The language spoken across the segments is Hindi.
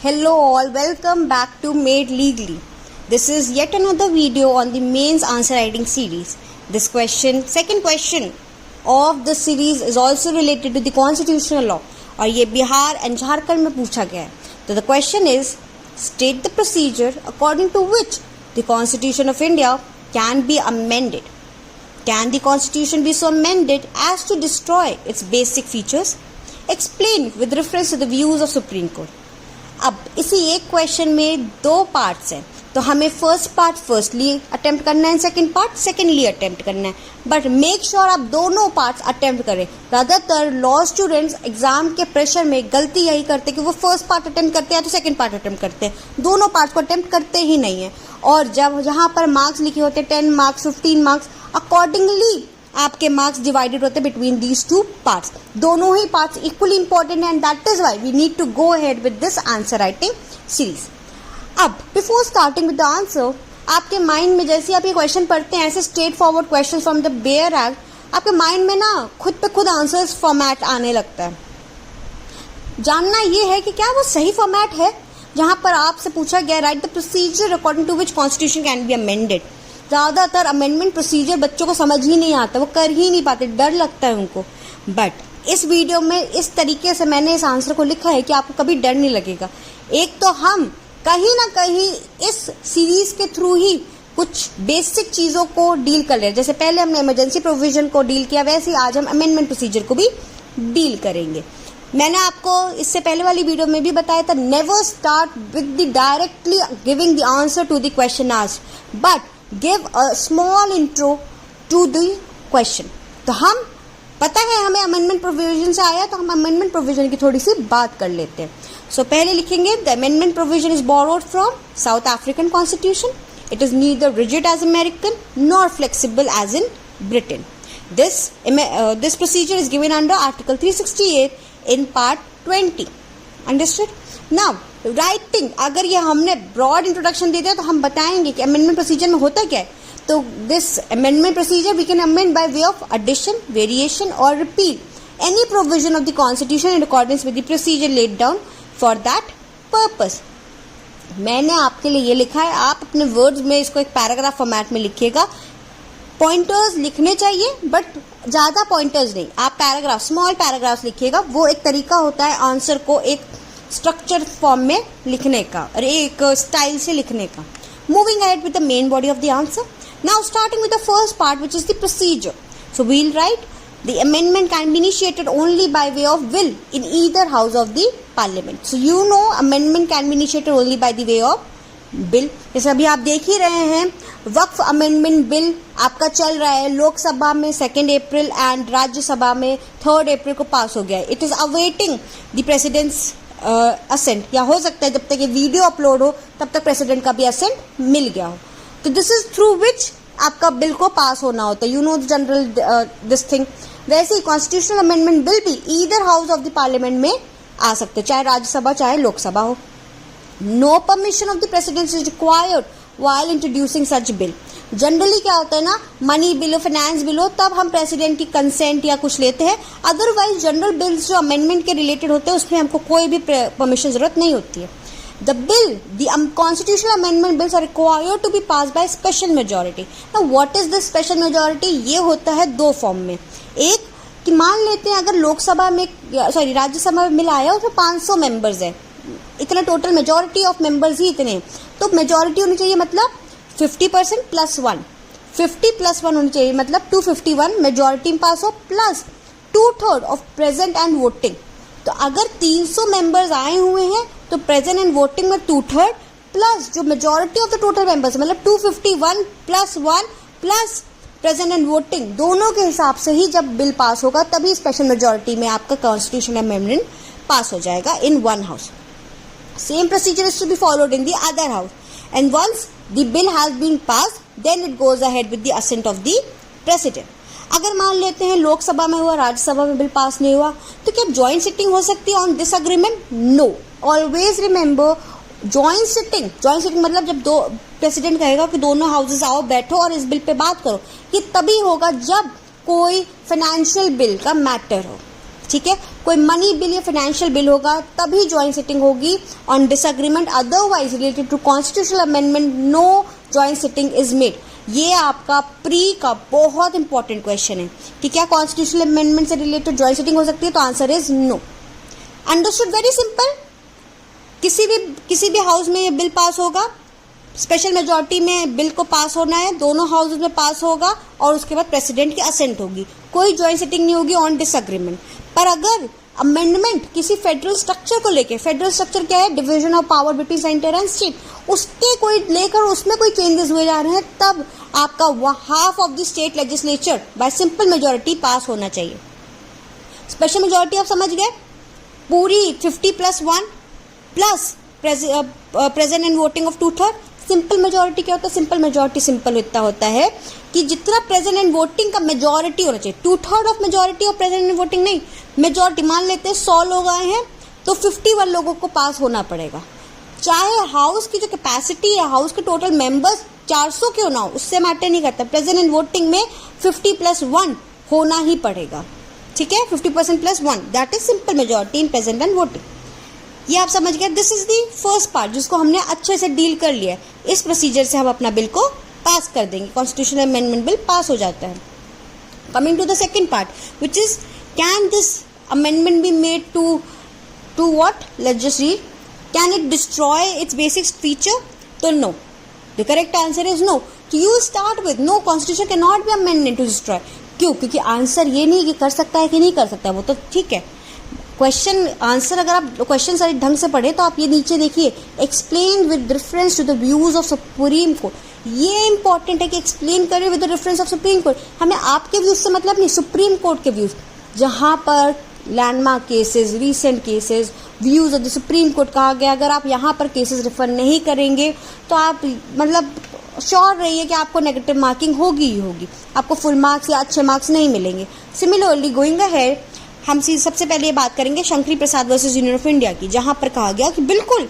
Hello all, welcome back to Made Legally. This is yet another video on the mains answer writing series. This second question of the series is also related to the constitutional law और ये बिहार एंड झारखंड में पूछा गया है. तो the question is, state the procedure according to which the Constitution of India can be amended. Can the Constitution be so amended as to destroy its basic features? Explain with reference to the views of Supreme Court. अब इसी एक क्वेश्चन में दो पार्ट्स हैं, तो हमें फर्स्ट पार्ट फर्स्टली अटेम्प्ट करना है, सेकंड पार्ट सेकंडली अटेम्प्ट करना है. बट मेक श्योर आप दोनों पार्ट्स अटेम्प्ट करें. ज़्यादातर लॉ स्टूडेंट्स एग्जाम के प्रेशर में गलती यही करते कि वो फर्स्ट पार्ट अटेम्प्ट करते हैं तो सेकंड पार्ट अटेम्प्ट करते हैं, दोनों पार्ट्स को अटेम्प्ट करते ही नहीं है. और जब जहाँ पर मार्क्स लिखे होते हैं 10 मार्क्स 15 मार्क्स, अकॉर्डिंगली आपके मार्क्स डिवाइडेड होते हैं बिटवीन दीज टू पार्ट्स. दोनों ही पार्ट्स इक्वली इंपॉर्टेंट है and that is why we need to go ahead with this answer writing series. अब before starting with the answer, आपके माइंड में जैसे आप ये क्वेश्चन पढ़ते हैं ऐसे straight forward question from the bare act, आपके माइंड में ना खुद पे खुद आंसर्स फॉर्मेट आने लगता है. जानना ये है कि क्या वो सही फॉर्मेट है जहां पर आपसे पूछा गया write the procedure according to which constitution can be amended. ज़्यादातर अमेंडमेंट प्रोसीजर बच्चों को समझ ही नहीं आता, वो कर ही नहीं पाते, डर लगता है उनको. बट इस वीडियो में इस तरीके से मैंने इस आंसर को लिखा है कि आपको कभी डर नहीं लगेगा. एक तो हम कहीं ना कहीं इस सीरीज के थ्रू ही कुछ बेसिक चीज़ों को डील कर रहे हैं. जैसे पहले हमने इमरजेंसी प्रोविजन को डील किया, वैसे ही आज हम अमेंडमेंट प्रोसीजर को भी डील करेंगे. मैंने आपको इससे पहले वाली वीडियो में भी बताया था, never start with the directly giving the answer to the question asked, but give a small intro to the question. तो हम पता है हमें अमेंडमेंट प्रोविजन से आया, तो हम अमेंडमेंट प्रोविजन की थोड़ी सी बात कर लेते हैं. सो पहले लिखेंगे the amendment provision is borrowed from South African constitution. It is neither rigid as American nor flexible as in Britain. This procedure is given under article 368 in part 20. Understood. Now writing, अगर ये हमने ब्रॉड इंट्रोडक्शन दे दिया तो हम बताएंगे कि अमेंडमेंट प्रोसीजर में होता क्या है. तो this amendment procedure we can amend by way of addition, variation और repeal any provision of the constitution in accordance with the procedure laid down for that purpose. मैंने आपके लिए ये लिखा है, आप अपने वर्ड्स में इसको एक पैराग्राफ फॉर्मेट में लिखिएगा. पॉइंटर्स लिखने चाहिए बट ज़्यादा पॉइंटर्स नहीं, आप पैराग्राफ स्मॉल पैराग्राफ्स लिखिएगा. वो एक तरीका होता है आंसर को एक स्ट्रक्चर फॉर्म में लिखने का और एक स्टाइल से लिखने का. Moving ahead with the main body of the answer. Now starting with the first part which is the procedure. So we will write the amendment can be initiated only by way of will in either house of the parliament. So you know amendment can be initiated only by the way of bill. जैसे अभी आप देख ही रहे हैं, वक्फ अमेंडमेंट बिल आपका चल रहा है लोकसभा में 2 अप्रैल एंड राज्यसभा में 3 अप्रैल को पास हो गया है. It is awaiting the president's assent, या हो सकता है जब तक ये वीडियो अपलोड हो तब तक प्रेसिडेंट का भी असेंट मिल गया हो. तो दिस इज थ्रू विच आपका बिल को पास होना होता है. You know the general this thing. वैसे ही कॉन्स्टिट्यूशनल अमेंडमेंट बिल भी either house of the parliament में आ सकते, चाहे राज्यसभा चाहे लोकसभा हो. No permission of the president is required while introducing such bill. Generally क्या होता है ना, मनी बिल हो, फाइनेंस बिल हो, तब हम प्रेसिडेंट की कंसेंट या कुछ लेते हैं. अदरवाइज जनरल बिल्स जो अमेंडमेंट के रिलेटेड होते हैं उसमें हमको कोई भी परमिशन जरूरत नहीं होती है. The bill the constitutional amendment bills are required to be pass by special majority. Now what is the special majority? ये होता है दो फॉर्म में. एक कि मान लेते हैं अगर लोकसभा में राज्यसभा में बिल आया उसमें 500 मेंबर्स है, इतना टोटल मेजोरिटी ऑफ मेंबर्स ही इतने, तो मेजोरिटी होनी चाहिए मतलब 50% प्लस 1, 50 प्लस 1 होनी चाहिए मतलब 251 मेजोरिटी में पास हो, plus 2/3 of present and voting. तो अगर 300 मेंबर्स आए हुए हैं तो प्रेजेंट एंड वोटिंग में 2/3 प्लस जो majority of the total members मतलब 251 plus 1 plus present and voting, दोनों के हिसाब से ही जब बिल पास होगा तभी स्पेशल मेजोरिटी में आपका कॉन्स्टिट्यूशनल अमेंडमेंट पास हो जाएगा in one house. Same procedure is to be followed in the other house, and once the bill has been passed, then it goes ahead with the assent of the president. अगर मान लेते हैं लोकसभा में हुआ, राज्यसभा में बिल पास नहीं हुआ, तो क्या जॉइंट सिटिंग हो सकती है on this agreement? No. Always remember, joint sitting मतलब जब दो प्रेसिडेंट कहेगा कि दोनों हाउसेस आओ बैठो और इस बिल पे बात करो, ये तभी होगा जब कोई फाइनेंशियल बिल का मैटर हो. ठीक है, कोई मनी बिल या फाइनेंशियल बिल होगा तभी ज्वाइंट सिटिंग होगी on disagreement, otherwise related to constitutional amendment no joint sitting is made. ये आपका प्री का बहुत इंपॉर्टेंट क्वेश्चन है कि क्या कॉन्स्टिट्यूशनल अमेंडमेंट से रिलेटेड ज्वाइंट सिटिंग हो सकती है, तो answer is no. Understood? Very simple. किसी भी हाउस में ये बिल पास होगा, स्पेशल मेजॉरिटी में बिल को पास होना है, दोनों हाउसेज में पास होगा और उसके बाद प्रेसिडेंट की असेंट होगी, कोई ज्वाइंट सिटिंग नहीं होगी ऑन डिसएग्रीमेंट। पर अगर अमेंडमेंट किसी फेडरल स्ट्रक्चर को लेके, फेडरल स्ट्रक्चर क्या है, division of power between centre and state, उसके कोई लेकर उसमें कोई चेंजेस हुए जा रहे हैं, तब आपका half of the state legislature by simple majority pass होना चाहिए। स्पेशल मेजॉरिटी आप समझ गए, पूरी 50+1 plus present and voting of 2/3। Simple majority क्या होता है? सिंपल मेजॉरिटी सिंपल इतना होता है कि जितना प्रेजेंट एंड वोटिंग का मेजॉरिटी होना चाहिए, 2/3 ऑफ मेजॉरिटी और प्रेजेंट एंड वोटिंग नहीं, मेजॉरिटी मान लेते हैं 100 लोग आए हैं तो 51 लोगों को पास होना पड़ेगा, चाहे हाउस की जो कैपेसिटी है, हाउस के टोटल मेंबर्स 400 क्यों ना हो, उससे मैटर नहीं करता। प्रेजेंट एंड वोटिंग में 50+1 होना ही पड़ेगा, ठीक है, 50%+1, that is simple majority in present and voting. ये आप समझ गए। This is the first part जिसको हमने अच्छे से डील कर लिया है। इस प्रोसीजर से हम अपना बिल को पास कर देंगे, कॉन्स्टिट्यूशनल अमेंडमेंट बिल पास हो जाता है। Coming to the second part which is can this amendment be made to what, let's just read, can it destroy its basic feature? तो no, the correct answer is no. You start with no, constitution can not be amended to destroy. क्यों? क्योंकि आंसर ये नहीं कि कर सकता है कि नहीं कर सकता है, वो तो ठीक है। क्वेश्चन आंसर अगर आप क्वेश्चन सारे ढंग से पढ़े तो आप ये नीचे देखिए, explain with reference to the views of Supreme Court. ये इंपॉर्टेंट है कि एक्सप्लेन करें with the reference of Supreme Court. हमें आपके व्यूज से मतलब नहीं, सुप्रीम कोर्ट के व्यूज, जहां पर landmark cases, recent cases, views of the supreme court कहा गया। अगर आप यहाँ पर केसेस रेफर नहीं करेंगे तो आप मतलब श्योर रहिए कि आपको नेगेटिव मार्किंग होगी ही होगी, आपको फुल मार्क्स या अच्छे मार्क्स नहीं मिलेंगे। सिमिलरली गोइंग अहेड, हम सबसे पहले ये बात करेंगे शंकरी प्रसाद वर्सेस यूनियन ऑफ इंडिया की, जहां पर कहा गया कि बिल्कुल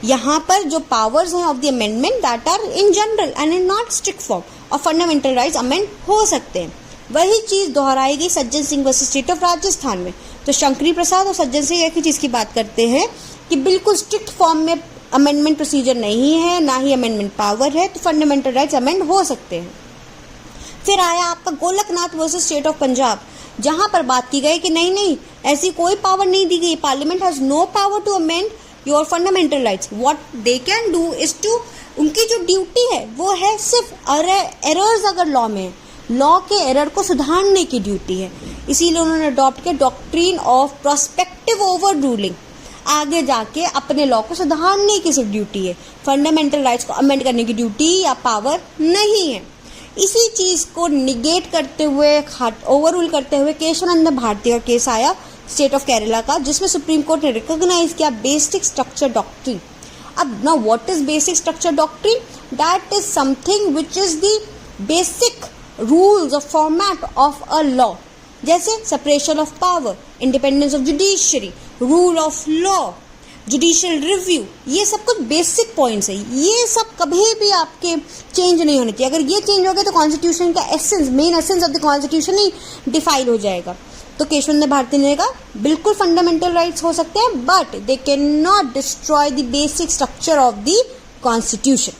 यहाँ पर जो पावर्स हैं of the amendment that are in general and in not strict form और फंडामेंटल राइट्स अमेंड हो सकते हैं। वही चीज दोहराई गई Sajjan Singh versus state of Rajasthan में। तो शंकरी प्रसाद और सज्जन सिंह एक ही चीज की बात करते हैं कि बिल्कुल स्ट्रिक्ट फॉर्म में अमेंडमेंट प्रोसीजर नहीं है, ना ही अमेंडमेंट पावर है, तो फंडामेंटल राइट्स अमेंड हो सकते हैं। फिर आया आपका Golaknath versus state of Punjab, जहां पर बात की गई कि नहीं, ऐसी कोई पावर नहीं दी गई, Parliament has no power to amend your fundamental rights. What they can do is to, उनकी जो ड्यूटी है वो है सिर्फ एरर्स अगर लॉ में, लॉ के एरर को सुधारने की ड्यूटी है। इसीलिए उन्होंने अडॉप्ट किया doctrine of prospective over ruling, आगे जाके अपने लॉ को सुधारने की सिर्फ ड्यूटी है, फंडामेंटल राइट्स को अमेंड करने की ड्यूटी या पावर नहीं है। इसी चीज को निगेट करते हुए, ओवररूल करते हुए केशवानंद भारती का केस आया स्टेट ऑफ केरला का, जिसमें सुप्रीम कोर्ट ने रिकॉग्नाइज किया बेसिक स्ट्रक्चर डॉक्ट्रिन। अब ना what is basic structure doctrine? That is something which is the basic rules और फॉर्मेट ऑफ अ लॉ, जैसे separation of power, independence of judiciary, rule of law, judicial review, ये सब कुछ बेसिक पॉइंट्स है। ये सब कभी भी आपके चेंज नहीं होने चाहिए। अगर ये चेंज हो गया तो कॉन्स्टिट्यूशन का essence, main essence of the constitution he defile हो जाएगा। तो केशवानंद भारती ने कहा बिल्कुल फंडामेंटल राइट्स हो सकते हैं, but they can not destroy the basic structure of the constitution.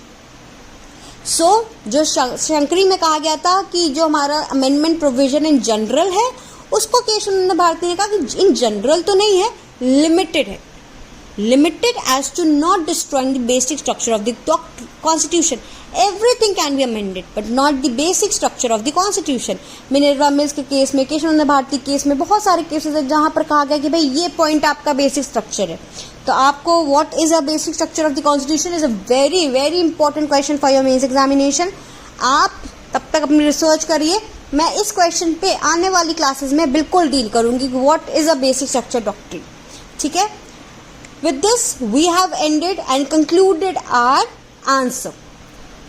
So जो शंकरी में कहा गया था कि जो हमारा अमेंडमेंट प्रोविजन इन जनरल है, उसको केशवानंद भारती ने कहा कि इन जनरल तो नहीं है, लिमिटेड है, limited as to not destroying the basic structure of the constitution. Everything can be amended but not the basic structure of the constitution. Minerva mills के केस में, केशवानंद भारती केस में बहुत सारे केसेस हैं जहां पर कहा गया कि भाई ये पॉइंट आपका बेसिक स्ट्रक्चर है। तो आपको what is a basic structure of the constitution is a very very important question for your mains examination. आप तब तक अपनी रिसर्च करिए, मैं इस क्वेश्चन पे आने वाली क्लासेस में बिल्कुल डील करूंगी कि what is a basic structure doctrine. ठीक है, with this we have ended and concluded our answer,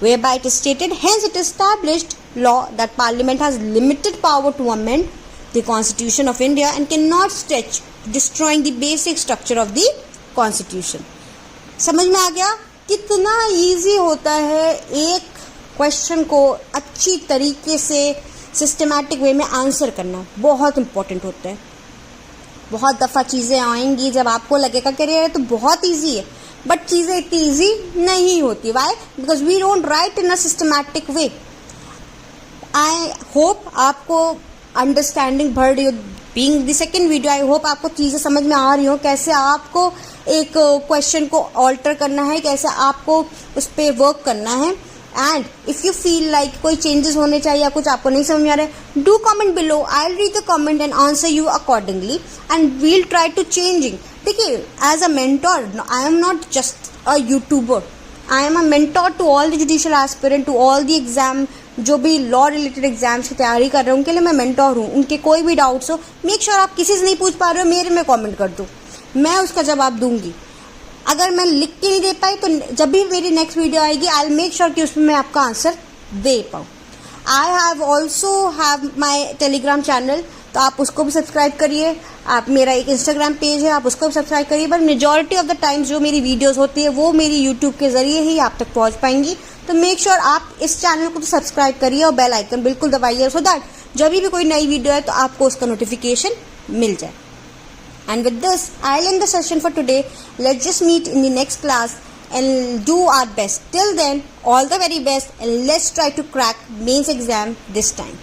whereby it is stated, hence it is established law that parliament has limited power to amend the constitution of India and cannot stretch destroying the basic structure of the constitution. समझ में आ गया कितना इजी होता है एक क्वेश्चन को अच्छी तरीके से सिस्टमैटिक वे में आंसर करना, बहुत इंपॉर्टेंट होता है। बहुत दफ़ा चीज़ें आएंगी जब आपको लगेगा कि अरे तो बहुत ईजी है, बट चीज़ें इतनी ईजी नहीं होती. Why? Because we don't write in a systematic way. I hope आपको अंडरस्टैंडिंग बढ़ रही हो. Being the second video, I hope आपको चीज़ें समझ में आ रही हो, कैसे आपको एक क्वेश्चन को ऑल्टर करना है, कैसे आपको उस पर वर्क करना है. And if you feel like कोई चेंजेस होने चाहिए या कुछ आपको नहीं समझ में आ रहा है, do comment below. I will read the comment and answer you accordingly and we'll try to changing. देखिए, as a mentor I am not just a youtuber, I am a mentor to all the judicial aspirant, to all the exam जो भी लॉ रिलेटेड एग्जाम्स की तैयारी कर रहे हैं उनके लिए मैं मेंटोर हूँ. उनके कोई भी डाउट्स हो, मेक श्योर आप किसी से नहीं पूछ पा रहे हो, मेरे में कमेंट कर दो, मैं उसका जवाब दूंगी. अगर मैं लिख के नहीं दे पाई तो जब भी मेरी नेक्स्ट वीडियो आएगी आई विल मेक श्योर कि उसमें मैं आपका आंसर दे पाऊँ. I have also have my Telegram channel, तो आप उसको भी सब्सक्राइब करिए. आप मेरा एक इंस्टाग्राम पेज है, आप उसको भी सब्सक्राइब करिए. But majority of the times जो मेरी वीडियोस होती है वो मेरी यूट्यूब के ज़रिए ही आप तक पहुंच पाएंगी. तो मेक श्योर आप इस चैनल को तो सब्सक्राइब करिए और बेल आइकन बिल्कुल दबाइए, सो दैट जब भी कोई नई वीडियो है तो आपको उसका नोटिफिकेशन मिल जाए. And with this, I'll end the session for today. Let's just meet in the next class and do our best. Till then, all the very best, and let's try to crack mains exam this time.